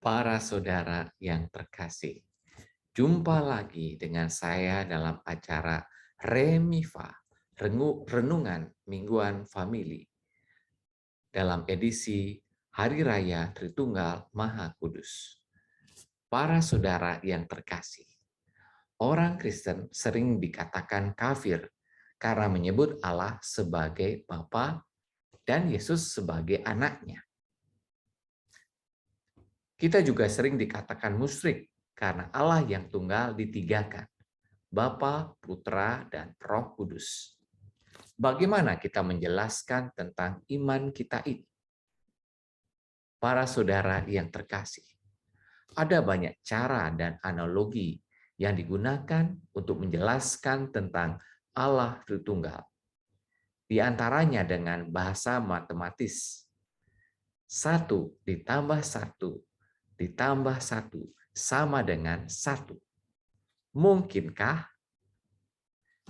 Para saudara yang terkasih, jumpa lagi dengan saya dalam acara Remifa, Renungan Mingguan Famili, dalam edisi Hari Raya Tritunggal Maha Kudus. Para saudara yang terkasih, orang Kristen sering dikatakan kafir karena menyebut Allah sebagai Bapa dan Yesus sebagai anaknya. Kita juga sering dikatakan musyrik karena Allah yang tunggal ditigakan, Bapa, Putra, dan Roh Kudus. Bagaimana kita menjelaskan tentang iman kita ini? Para saudara yang terkasih, ada banyak cara dan analogi yang digunakan untuk menjelaskan tentang Allah Tritunggal. Di antaranya dengan bahasa matematis. 1 ditambah 1 ditambah 1 sama dengan 1. Mungkinkah?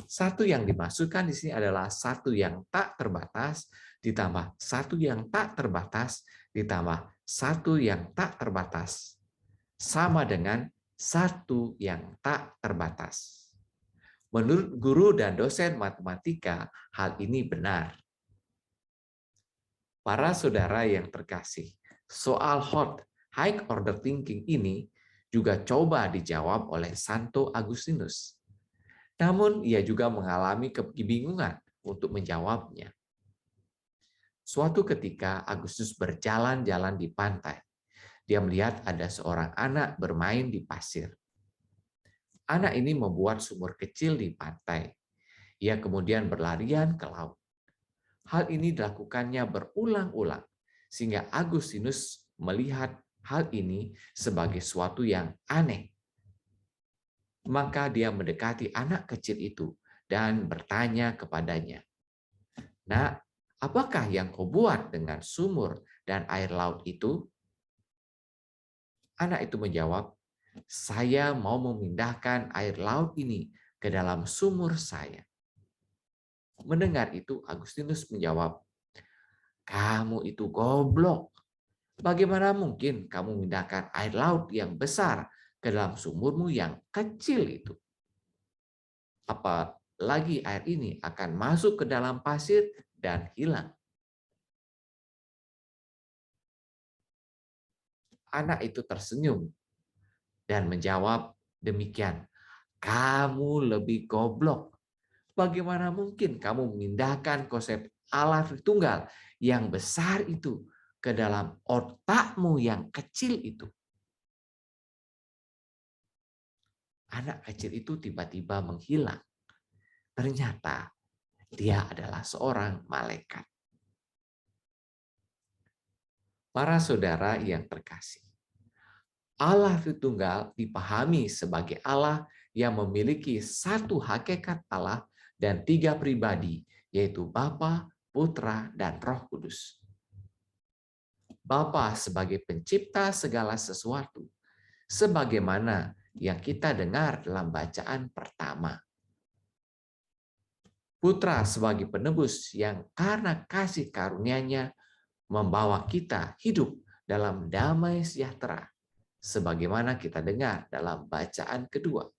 Satu yang dimasukkan di sini adalah satu yang tak terbatas ditambah satu yang tak terbatas ditambah satu yang tak terbatas sama dengan satu yang tak terbatas. Menurut guru dan dosen matematika, hal ini benar. Para saudara yang terkasih, soal high order thinking ini juga coba dijawab oleh Santo Agustinus. Namun ia juga mengalami kebingungan untuk menjawabnya. Suatu ketika Agustus berjalan-jalan di pantai. Dia melihat ada seorang anak bermain di pasir. Anak ini membuat sumur kecil di pantai. Ia kemudian berlarian ke laut. Hal ini dilakukannya berulang-ulang sehingga Agustinus melihat hal ini sebagai suatu yang aneh. Maka dia mendekati anak kecil itu dan bertanya kepadanya, "Nak, apakah yang kau buat dengan sumur dan air laut itu?" Anak itu menjawab, "Saya mau memindahkan air laut ini ke dalam sumur saya." Mendengar itu, Agustinus menjawab, "Kamu itu goblok. Bagaimana mungkin kamu memindahkan air laut yang besar ke dalam sumurmu yang kecil itu? Apalagi air ini akan masuk ke dalam pasir dan hilang." Anak itu tersenyum dan menjawab demikian, "Kamu lebih goblok. Bagaimana mungkin kamu memindahkan konsep Allah Tritunggal yang besar itu ke dalam otakmu yang kecil itu?" Anak kecil itu tiba-tiba menghilang. Ternyata dia adalah seorang malaikat. Para saudara yang terkasih, Allah Tritunggal dipahami sebagai Allah yang memiliki satu hakikat Allah dan tiga pribadi, yaitu Bapa, Putra, dan Roh Kudus. Bapa sebagai pencipta segala sesuatu, sebagaimana yang kita dengar dalam bacaan pertama. Putra sebagai penebus yang karena kasih karunia-Nya membawa kita hidup dalam damai sejahtera, sebagaimana kita dengar dalam bacaan kedua.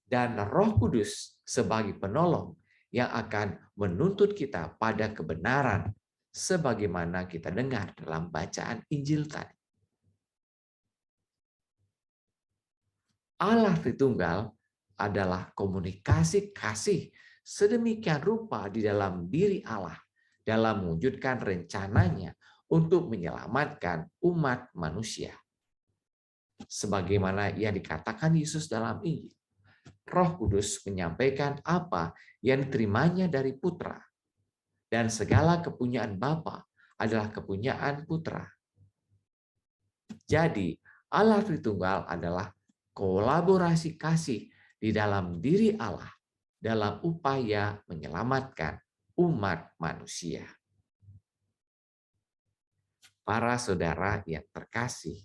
Dan Roh Kudus sebagai penolong yang akan menuntut kita pada kebenaran, sebagaimana kita dengar dalam bacaan Injil tadi. Allah Tritunggal adalah komunikasi kasih sedemikian rupa di dalam diri Allah dalam mewujudkan rencananya untuk menyelamatkan umat manusia. Sebagaimana yang dikatakan Yesus dalam Injil, Roh Kudus menyampaikan apa yang diterimanya dari Putra, dan segala kepunyaan Bapa adalah kepunyaan Putra. Jadi, Allah Tritunggal adalah kolaborasi kasih di dalam diri Allah dalam upaya menyelamatkan umat manusia. Para saudara yang terkasih,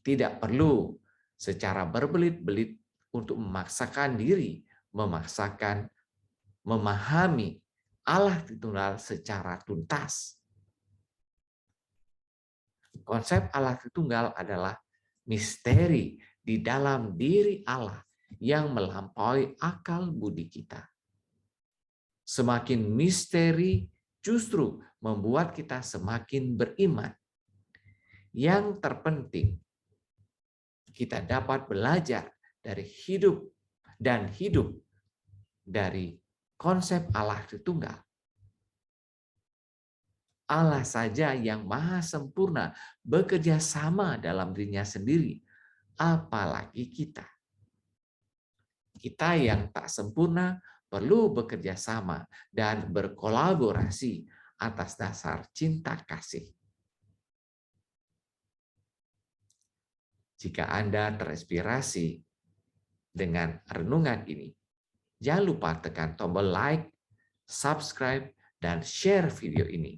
tidak perlu secara berbelit-belit untuk memaksakan diri, memahami Allah Tritunggal secara tuntas. Konsep Allah Tritunggal adalah misteri di dalam diri Allah yang melampaui akal budi kita. Semakin misteri justru membuat kita semakin beriman. Yang terpenting, kita dapat belajar dari hidup dari konsep Allah Tritunggal. Allah saja yang maha sempurna bekerja sama dalam dirinya sendiri, apalagi kita. Kita yang tak sempurna perlu bekerja sama dan berkolaborasi atas dasar cinta kasih. Jika Anda terinspirasi dengan renungan ini, jangan lupa tekan tombol like, subscribe, dan share video ini.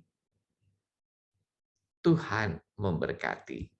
Tuhan memberkati.